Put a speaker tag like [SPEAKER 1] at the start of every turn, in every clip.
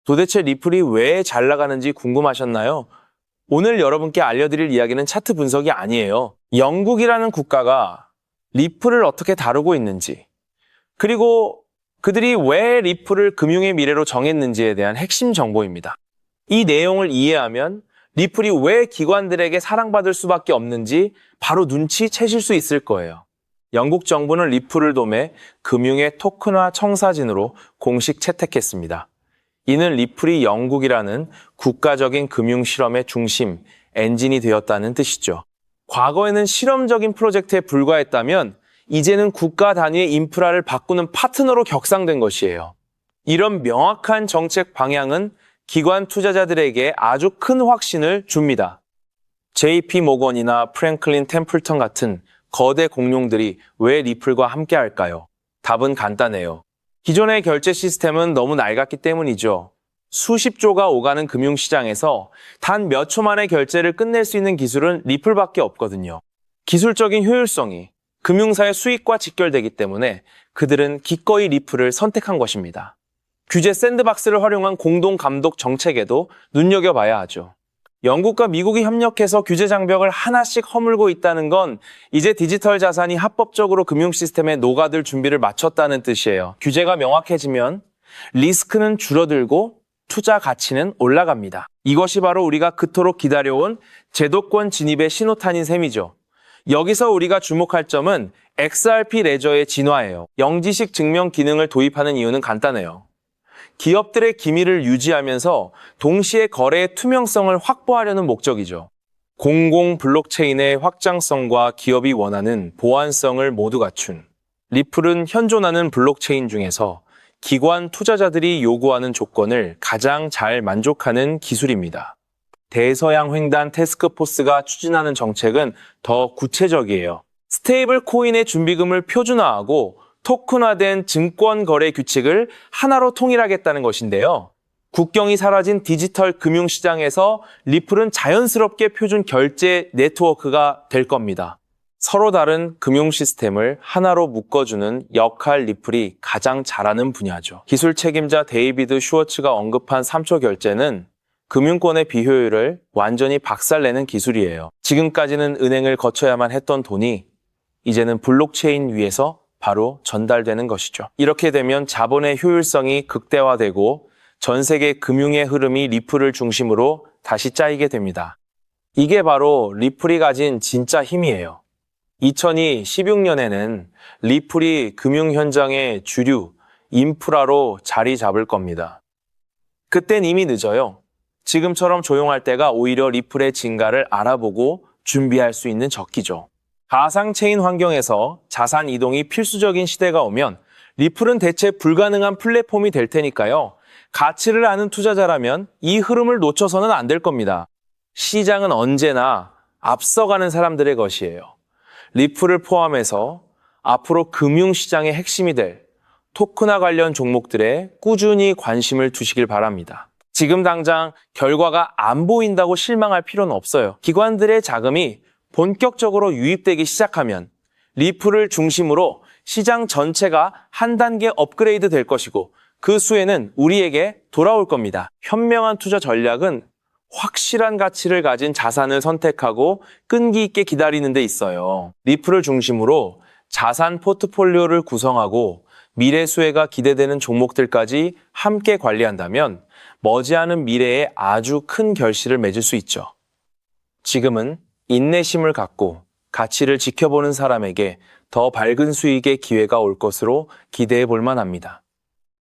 [SPEAKER 1] 도대체 리플이 왜 잘 나가는지 궁금하셨나요? 오늘 여러분께 알려드릴 이야기는 차트 분석이 아니에요. 영국이라는 국가가 리플을 어떻게 다루고 있는지, 그리고 그들이 왜 리플을 금융의 미래로 정했는지에 대한 핵심 정보입니다. 이 내용을 이해하면 리플이 왜 기관들에게 사랑받을 수밖에 없는지 바로 눈치채실 수 있을 거예요. 영국 정부는 리플을 도매 금융의 토큰화 청사진으로 공식 채택했습니다. 이는 리플이 영국이라는 국가적인 금융 실험의 중심, 엔진이 되었다는 뜻이죠. 과거에는 실험적인 프로젝트에 불과했다면 이제는 국가 단위의 인프라를 바꾸는 파트너로 격상된 것이에요. 이런 명확한 정책 방향은 기관 투자자들에게 아주 큰 확신을 줍니다. JP 모건이나 프랭클린 템플턴 같은 거대 공룡들이 왜 리플과 함께 할까요? 답은 간단해요. 기존의 결제 시스템은 너무 낡았기 때문이죠. 수십조가 오가는 금융시장에서 단 몇 초 만에 결제를 끝낼 수 있는 기술은 리플밖에 없거든요. 기술적인 효율성이 금융사의 수익과 직결되기 때문에 그들은 기꺼이 리플을 선택한 것입니다. 규제 샌드박스를 활용한 공동 감독 정책에도 눈여겨봐야 하죠. 영국과 미국이 협력해서 규제 장벽을 하나씩 허물고 있다는 건 이제 디지털 자산이 합법적으로 금융 시스템에 녹아들 준비를 마쳤다는 뜻이에요. 규제가 명확해지면 리스크는 줄어들고 투자 가치는 올라갑니다. 이것이 바로 우리가 그토록 기다려온 제도권 진입의 신호탄인 셈이죠. 여기서 우리가 주목할 점은 XRP 레저의 진화예요. 영지식 증명 기능을 도입하는 이유는 간단해요. 기업들의 기밀을 유지하면서 동시에 거래의 투명성을 확보하려는 목적이죠. 공공 블록체인의 확장성과 기업이 원하는 보안성을 모두 갖춘 리플은 현존하는 블록체인 중에서 기관 투자자들이 요구하는 조건을 가장 잘 만족하는 기술입니다. 대서양 횡단 태스크포스가 추진하는 정책은 더 구체적이에요. 스테이블 코인의 준비금을 표준화하고 토큰화된 증권 거래 규칙을 하나로 통일하겠다는 것인데요. 국경이 사라진 디지털 금융시장에서 리플은 자연스럽게 표준 결제 네트워크가 될 겁니다. 서로 다른 금융 시스템을 하나로 묶어주는 역할 리플이 가장 잘하는 분야죠. 기술 책임자 데이비드 슈워츠가 언급한 3초 결제는 금융권의 비효율을 완전히 박살내는 기술이에요. 지금까지는 은행을 거쳐야만 했던 돈이 이제는 블록체인 위에서 바로 전달되는 것이죠. 이렇게 되면 자본의 효율성이 극대화되고 전 세계 금융의 흐름이 리플을 중심으로 다시 짜이게 됩니다. 이게 바로 리플이 가진 진짜 힘이에요. 2016년에는 리플이 금융 현장의 주류, 인프라로 자리 잡을 겁니다. 그땐 이미 늦어요. 지금처럼 조용할 때가 오히려 리플의 진가를 알아보고 준비할 수 있는 적기죠. 가상체인 환경에서 자산 이동이 필수적인 시대가 오면 리플은 대체 불가능한 플랫폼이 될 테니까요. 가치를 아는 투자자라면 이 흐름을 놓쳐서는 안 될 겁니다. 시장은 언제나 앞서가는 사람들의 것이에요. 리플을 포함해서 앞으로 금융시장의 핵심이 될 토큰화 관련 종목들에 꾸준히 관심을 두시길 바랍니다. 지금 당장 결과가 안 보인다고 실망할 필요는 없어요. 기관들의 자금이 본격적으로 유입되기 시작하면 리플을 중심으로 시장 전체가 한 단계 업그레이드 될 것이고 그 수혜는 우리에게 돌아올 겁니다. 현명한 투자 전략은 확실한 가치를 가진 자산을 선택하고 끈기 있게 기다리는 데 있어요. 리플을 중심으로 자산 포트폴리오를 구성하고 미래 수혜가 기대되는 종목들까지 함께 관리한다면 머지않은 미래에 아주 큰 결실을 맺을 수 있죠. 지금은 인내심을 갖고 가치를 지켜보는 사람에게 더 밝은 수익의 기회가 올 것으로 기대해 볼 만합니다.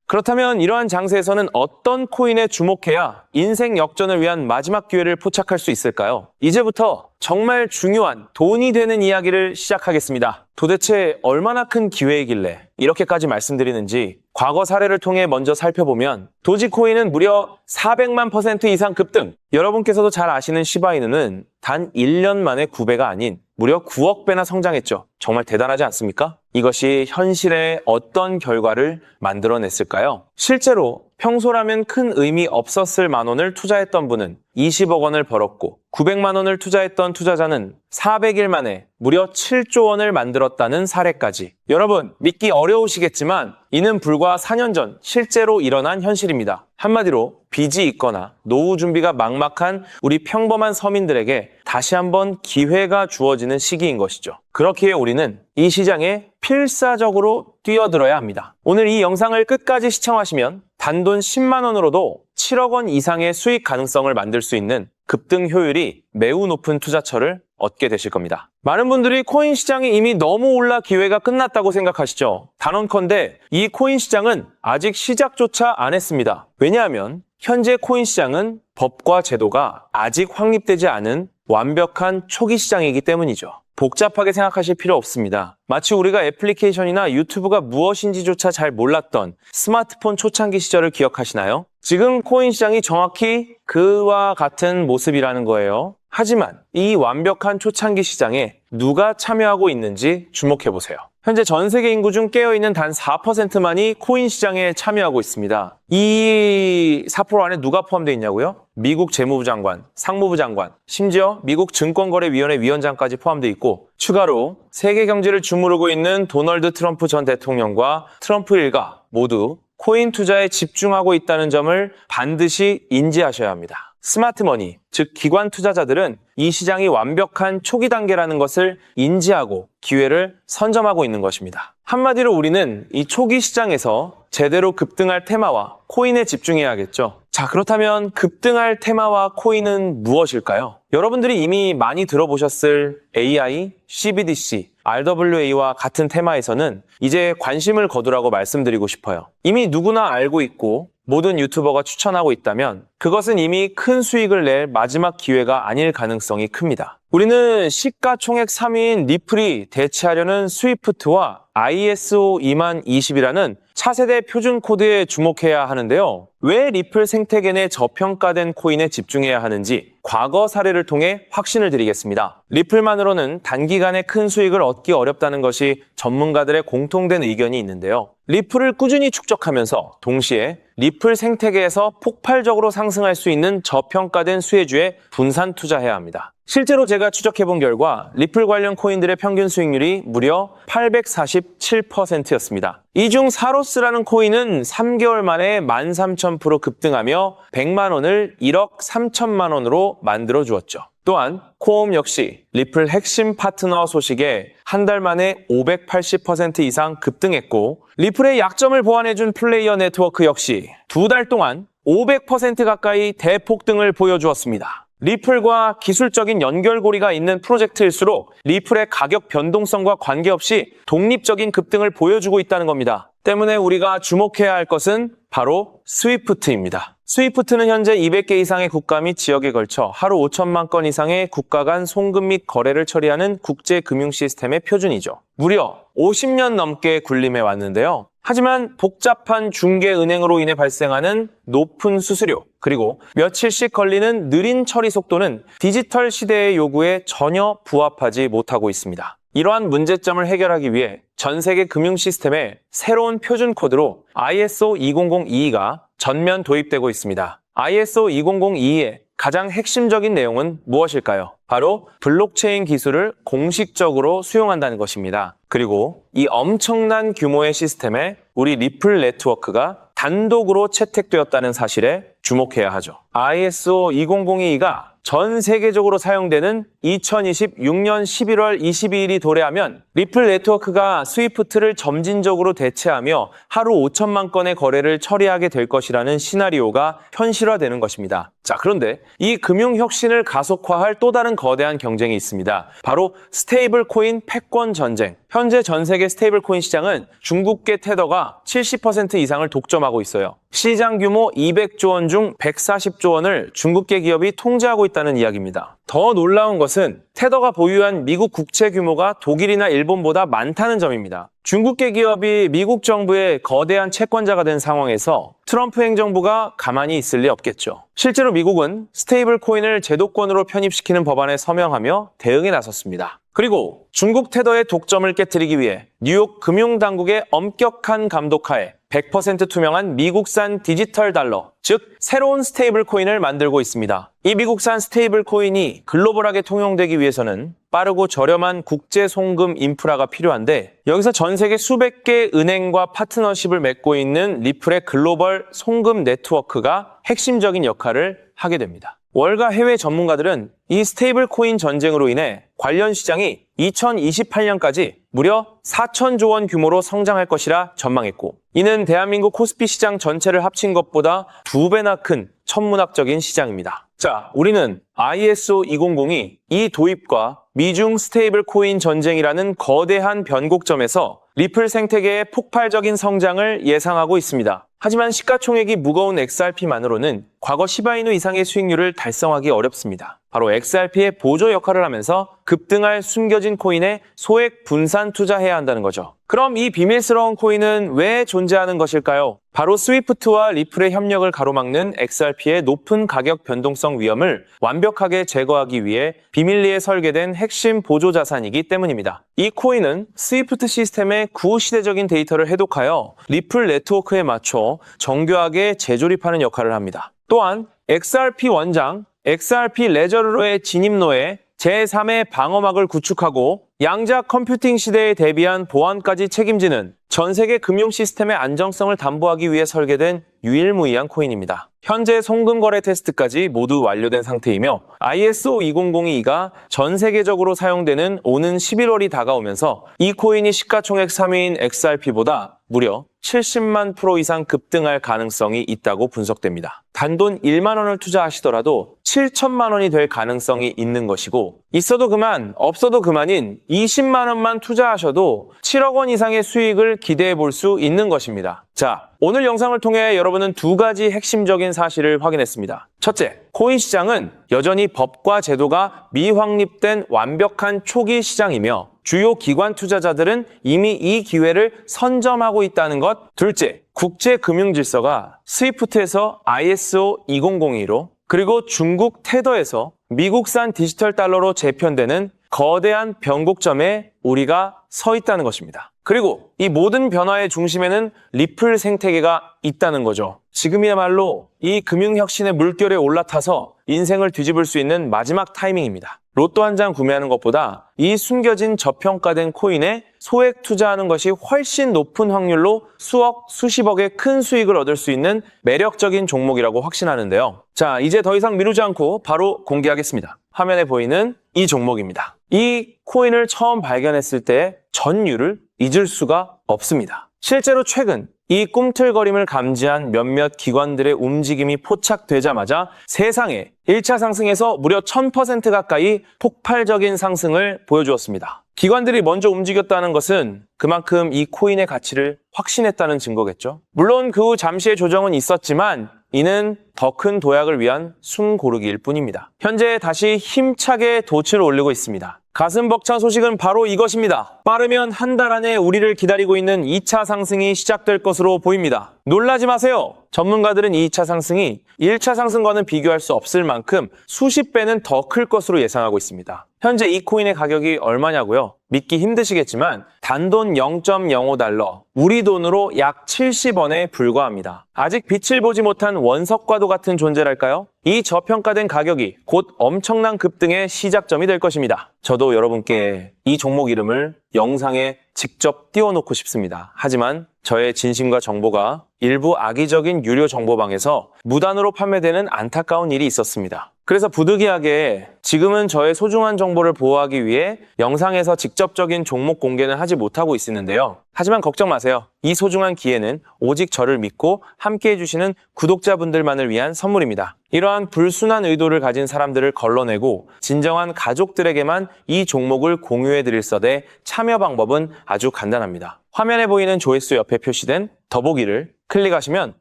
[SPEAKER 1] 그렇다면 이러한 장세에서는 어떤 코인에 주목해야 인생 역전을 위한 마지막 기회를 포착할 수 있을까요? 이제부터 정말 중요한 돈이 되는 이야기를 시작하겠습니다. 도대체 얼마나 큰 기회이길래 이렇게까지 말씀드리는지 과거 사례를 통해 먼저 살펴보면 도지코인은 무려 400만 % 이상 급등! 여러분께서도 잘 아시는 시바이누는 단 1년 만에 9배가 아닌 무려 9억 배나 성장했죠. 정말 대단하지 않습니까? 이것이 현실에 어떤 결과를 만들어냈을까요? 실제로 평소라면 큰 의미 없었을 만 원을 투자했던 분은 20억 원을 벌었고 900만 원을 투자했던 투자자는 400일 만에 무려 7조 원을 만들었다는 사례까지. 여러분, 믿기 어려우시겠지만 이는 불과 4년 전 실제로 일어난 현실입니다. 한마디로 빚이 있거나 노후 준비가 막막한 우리 평범한 서민들에게 다시 한번 기회가 주어지는 시기인 것이죠. 그렇기에 우리는 이 시장에 필사적으로 뛰어들어야 합니다. 오늘 이 영상을 끝까지 시청하시면 단돈 10만 원으로도 7억 원 이상의 수익 가능성을 만들 수 있는 급등 효율이 매우 높은 투자처를 얻게 되실 겁니다. 많은 분들이 코인 시장이 이미 너무 올라 기회가 끝났다고 생각하시죠? 단언컨대 이 코인 시장은 아직 시작조차 안 했습니다. 왜냐하면 현재 코인 시장은 법과 제도가 아직 확립되지 않은 완벽한 초기 시장이기 때문이죠. 복잡하게 생각하실 필요 없습니다. 마치 우리가 애플리케이션이나 유튜브가 무엇인지조차 잘 몰랐던 스마트폰 초창기 시절을 기억하시나요? 지금 코인 시장이 정확히 그와 같은 모습이라는 거예요. 하지만 이 완벽한 초창기 시장에 누가 참여하고 있는지 주목해보세요. 현재 전 세계 인구 중 깨어있는 단 4%만이 코인 시장에 참여하고 있습니다. 이 4% 안에 누가 포함되어 있냐고요? 미국 재무부 장관, 상무부 장관, 심지어 미국 증권거래위원회 위원장까지 포함되어 있고 추가로 세계 경제를 주무르고 있는 도널드 트럼프 전 대통령과 트럼프 일가 모두 코인 투자에 집중하고 있다는 점을 반드시 인지하셔야 합니다. 스마트머니, 즉 기관 투자자들은 이 시장이 완벽한 초기 단계라는 것을 인지하고 기회를 선점하고 있는 것입니다. 한마디로 우리는 이 초기 시장에서 제대로 급등할 테마와 코인에 집중해야겠죠. 자, 그렇다면 급등할 테마와 코인은 무엇일까요? 여러분들이 이미 많이 들어보셨을 AI, CBDC, RWA와 같은 테마에서는 이제 관심을 거두라고 말씀드리고 싶어요. 이미 누구나 알고 있고 모든 유튜버가 추천하고 있다면 그것은 이미 큰 수익을 낼 마지막 기회가 아닐 가능성이 큽니다. 우리는 시가총액 3위인 리플이 대체하려는 스위프트와 ISO 20020이라는 차세대 표준 코드에 주목해야 하는데요. 왜 리플 생태계 내 저평가된 코인에 집중해야 하는지 과거 사례를 통해 확신을 드리겠습니다. 리플만으로는 단기간에 큰 수익을 얻기 어렵다는 것이 전문가들의 공통된 의견이 있는데요. 리플을 꾸준히 축적하면서 동시에 리플 생태계에서 폭발적으로 상승할 수 있는 저평가된 수혜주에 분산 투자해야 합니다. 실제로 제가 추적해본 결과 리플 관련 코인들의 평균 수익률이 무려 847%였습니다. 이 중 사로스라는 코인은 3개월 만에 13,000% 급등하며 100만 원을 1억 3천만 원으로 만들어 주었죠. 또한 코옴 역시 리플 핵심 파트너 소식에 한 달 만에 580% 이상 급등했고 리플의 약점을 보완해준 플레이어 네트워크 역시 2달 동안 500% 가까이 대폭등을 보여주었습니다. 리플과 기술적인 연결고리가 있는 프로젝트일수록 리플의 가격 변동성과 관계없이 독립적인 급등을 보여주고 있다는 겁니다. 때문에 우리가 주목해야 할 것은 바로 스위프트입니다. 스위프트는 현재 200개 이상의 국가 및 지역에 걸쳐 하루 5천만 건 이상의 국가 간 송금 및 거래를 처리하는 국제 금융 시스템의 표준이죠. 무려 50년 넘게 군림해 왔는데요. 하지만 복잡한 중개은행으로 인해 발생하는 높은 수수료, 그리고 며칠씩 걸리는 느린 처리 속도는 디지털 시대의 요구에 전혀 부합하지 못하고 있습니다. 이러한 문제점을 해결하기 위해 전 세계 금융 시스템에 새로운 표준 코드로 ISO 20022가 전면 도입되고 있습니다. ISO 20022의 가장 핵심적인 내용은 무엇일까요? 바로 블록체인 기술을 공식적으로 수용한다는 것입니다. 그리고 이 엄청난 규모의 시스템에 우리 리플 네트워크가 단독으로 채택되었다는 사실에 주목해야 하죠. ISO 20022가 전 세계적으로 사용되는 2026년 11월 22일이 도래하면 리플 네트워크가 스위프트를 점진적으로 대체하며 하루 5천만 건의 거래를 처리하게 될 것이라는 시나리오가 현실화되는 것입니다. 자, 그런데 이 금융혁신을 가속화할 또 다른 거대한 경쟁이 있습니다. 바로 스테이블 코인 패권 전쟁. 현재 전 세계 스테이블 코인 시장은 중국계 테더가 70% 이상을 독점하고 있어요. 시장 규모 200조 원 중 140조 원을 중국계 기업이 통제하고 있다는 이야기입니다. 더 놀라운 것은 테더가 보유한 미국 국채 규모가 독일이나 일본보다 많다는 점입니다. 중국계 기업이 미국 정부의 거대한 채권자가 된 상황에서 트럼프 행정부가 가만히 있을 리 없겠죠. 실제로 미국은 스테이블 코인을 제도권으로 편입시키는 법안에 서명하며 대응에 나섰습니다. 그리고 중국 테더의 독점을 깨뜨리기 위해 뉴욕 금융당국의 엄격한 감독하에 100% 투명한 미국산 디지털 달러, 즉 새로운 스테이블 코인을 만들고 있습니다. 이 미국산 스테이블 코인이 글로벌하게 통용되기 위해서는 빠르고 저렴한 국제 송금 인프라가 필요한데, 여기서 전 세계 수백 개의 은행과 파트너십을 맺고 있는 리플의 글로벌 송금 네트워크가 핵심적인 역할을 하게 됩니다. 월가 해외 전문가들은 이 스테이블 코인 전쟁으로 인해 관련 시장이 2028년까지 무려 4천조 원 규모로 성장할 것이라 전망했고, 이는 대한민국 코스피 시장 전체를 합친 것보다 2배나 큰 천문학적인 시장입니다. 자, 우리는 ISO 2002 이 도입과 미중 스테이블 코인 전쟁이라는 거대한 변곡점에서 리플 생태계의 폭발적인 성장을 예상하고 있습니다. 하지만 시가총액이 무거운 XRP만으로는 과거 시바이누 이상의 수익률을 달성하기 어렵습니다. 바로 XRP의 보조 역할을 하면서 급등할 숨겨진 코인에 소액 분산 투자해야 한다는 거죠. 그럼 이 비밀스러운 코인은 왜 존재하는 것일까요? 바로 스위프트와 리플의 협력을 가로막는 XRP의 높은 가격 변동성 위험을 완벽하게 제거하기 위해 비밀리에 설계된 핵심 보조 자산이기 때문입니다. 이 코인은 스위프트 시스템의 구시대적인 데이터를 해독하여 리플 네트워크에 맞춰 정교하게 재조립하는 역할을 합니다. 또한 XRP 원장, XRP 레저러의 진입로에 제3의 방어막을 구축하고 양자 컴퓨팅 시대에 대비한 보안까지 책임지는 전 세계 금융 시스템의 안정성을 담보하기 위해 설계된 유일무이한 코인입니다. 현재 송금 거래 테스트까지 모두 완료된 상태이며 ISO 20022가 전 세계적으로 사용되는 오는 11월이 다가오면서 이 코인이 시가총액 3위인 XRP보다 무려 70만 프로 이상 급등할 가능성이 있다고 분석됩니다. 단돈 1만 원을 투자하시더라도 7천만 원이 될 가능성이 있는 것이고, 있어도 그만, 없어도 그만인 20만 원만 투자하셔도 7억 원 이상의 수익을 기대해 볼 수 있는 것입니다. 자, 오늘 영상을 통해 여러분은 두 가지 핵심적인 사실을 확인했습니다. 첫째, 코인 시장은 여전히 법과 제도가 미확립된 완벽한 초기 시장이며 주요 기관 투자자들은 이미 이 기회를 선점하고 있다는 것. 둘째, 국제 금융 질서가 스위프트에서 ISO 2002로 그리고 중국 테더에서 미국산 디지털 달러로 재편되는 거대한 변곡점에 우리가 서 있다는 것입니다. 그리고 이 모든 변화의 중심에는 리플 생태계가 있다는 거죠. 지금이야말로 이 금융혁신의 물결에 올라타서 인생을 뒤집을 수 있는 마지막 타이밍입니다. 로또 한 장 구매하는 것보다 이 숨겨진 저평가된 코인에 소액 투자하는 것이 훨씬 높은 확률로 수억, 수십억의 큰 수익을 얻을 수 있는 매력적인 종목이라고 확신하는데요. 자, 이제 더 이상 미루지 않고 바로 공개하겠습니다. 화면에 보이는 이 종목입니다. 이 코인을 처음 발견했을 때 전율을 잊을 수가 없습니다. 실제로 최근 이 꿈틀거림을 감지한 몇몇 기관들의 움직임이 포착되자마자 세상에 1차 상승에서 무려 1000% 가까이 폭발적인 상승을 보여주었습니다. 기관들이 먼저 움직였다는 것은 그만큼 이 코인의 가치를 확신했다는 증거겠죠. 물론 그 후 잠시의 조정은 있었지만 이는 더 큰 도약을 위한 숨고르기일 뿐입니다. 현재 다시 힘차게 돛을 올리고 있습니다. 가슴 벅찬 소식은 바로 이것입니다. 빠르면 한 달 안에 우리를 기다리고 있는 2차 상승이 시작될 것으로 보입니다. 놀라지 마세요. 전문가들은 2차 상승이 1차 상승과는 비교할 수 없을 만큼 수십 배는 더 클 것으로 예상하고 있습니다. 현재 이 코인의 가격이 얼마냐고요? 믿기 힘드시겠지만 단돈 0.05달러, 우리 돈으로 약 70원에 불과합니다. 아직 빛을 보지 못한 원석과도 같은 존재랄까요? 이 저평가된 가격이 곧 엄청난 급등의 시작점이 될 것입니다. 저도 여러분께 이 종목 이름을 영상에 직접 띄워놓고 싶습니다. 하지만 저의 진심과 정보가 일부 악의적인 유료 정보방에서 무단으로 판매되는 안타까운 일이 있었습니다. 그래서 부득이하게 지금은 저의 소중한 정보를 보호하기 위해 영상에서 직접적인 종목 공개는 하지 못하고 있었는데요. 하지만 걱정 마세요. 이 소중한 기회는 오직 저를 믿고 함께 해주시는 구독자분들만을 위한 선물입니다. 이러한 불순한 의도를 가진 사람들을 걸러내고 진정한 가족들에게만 이 종목을 공유해드릴 서대 참여 방법은 아주 간단합니다. 화면에 보이는 조회수 옆에 표시된 더보기를 클릭하시면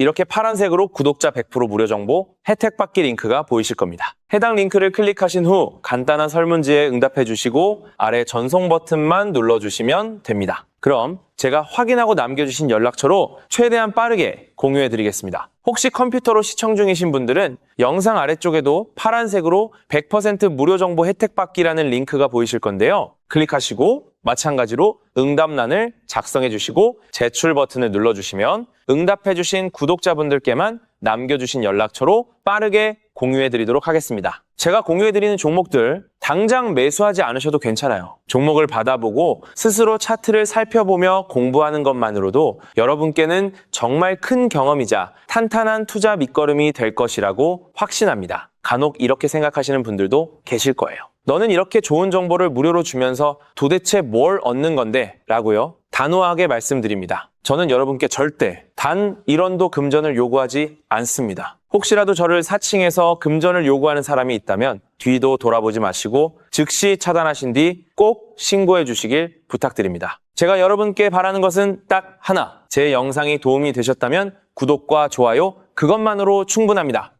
[SPEAKER 1] 이렇게 파란색으로 구독자 100% 무료 정보 혜택 받기 링크가 보이실 겁니다. 해당 링크를 클릭하신 후 간단한 설문지에 응답해 주시고 아래 전송 버튼만 눌러주시면 됩니다. 그럼 제가 확인하고 남겨주신 연락처로 최대한 빠르게 공유해 드리겠습니다. 혹시 컴퓨터로 시청 중이신 분들은 영상 아래쪽에도 파란색으로 100% 무료 정보 혜택 받기라는 링크가 보이실 건데요. 클릭하시고 마찬가지로 응답란을 작성해 주시고 제출 버튼을 눌러주시면 응답해 주신 구독자분들께만 남겨주신 연락처로 빠르게 공유해 드리도록 하겠습니다. 제가 공유해 드리는 종목들 당장 매수하지 않으셔도 괜찮아요. 종목을 받아보고 스스로 차트를 살펴보며 공부하는 것만으로도 여러분께는 정말 큰 경험이자 탄탄한 투자 밑거름이 될 것이라고 확신합니다. 간혹 이렇게 생각하시는 분들도 계실 거예요. 너는 이렇게 좋은 정보를 무료로 주면서 도대체 뭘 얻는 건데? 라고요. 단호하게 말씀드립니다. 저는 여러분께 절대 단 1원도 금전을 요구하지 않습니다. 혹시라도 저를 사칭해서 금전을 요구하는 사람이 있다면 뒤도 돌아보지 마시고 즉시 차단하신 뒤 꼭 신고해 주시길 부탁드립니다. 제가 여러분께 바라는 것은 딱 하나. 제 영상이 도움이 되셨다면 구독과 좋아요 그것만으로 충분합니다.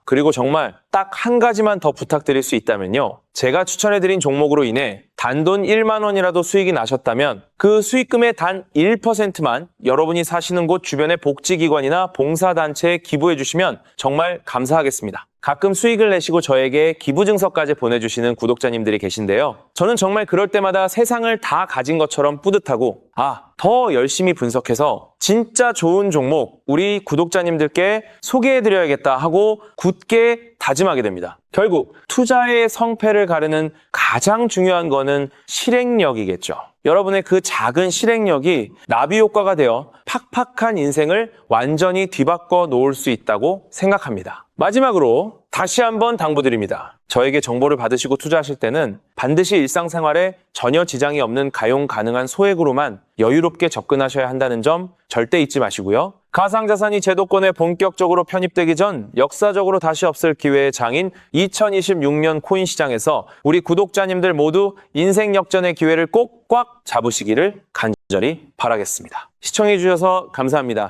[SPEAKER 1] 그리고 정말 딱 한 가지만 더 부탁드릴 수 있다면요. 제가 추천해드린 종목으로 인해 단돈 1만 원이라도 수익이 나셨다면 그 수익금의 단 1%만 여러분이 사시는 곳 주변의 복지기관이나 봉사단체에 기부해 주시면 정말 감사하겠습니다. 가끔 수익을 내시고 저에게 기부증서까지 보내주시는 구독자님들이 계신데요. 저는 정말 그럴 때마다 세상을 다 가진 것처럼 뿌듯하고 더 열심히 분석해서 진짜 좋은 종목 우리 구독자님들께 소개해드려야겠다 하고 굳게 다짐하게 됩니다. 결국 투자의 성패를 가르는 가장 중요한 거는 실행력이겠죠. 여러분의 그 작은 실행력이 나비 효과가 되어 팍팍한 인생을 완전히 뒤바꿔 놓을 수 있다고 생각합니다. 마지막으로 다시 한번 당부드립니다. 저에게 정보를 받으시고 투자하실 때는 반드시 일상생활에 전혀 지장이 없는 가용 가능한 소액으로만 여유롭게 접근하셔야 한다는 점 절대 잊지 마시고요. 가상자산이 제도권에 본격적으로 편입되기 전 역사적으로 다시 없을 기회의 장인 2026년 코인 시장에서 우리 구독자님들 모두 인생 역전의 기회를 꼭 꽉 잡으시기를 간절히 바라겠습니다. 시청해 주셔서 감사합니다.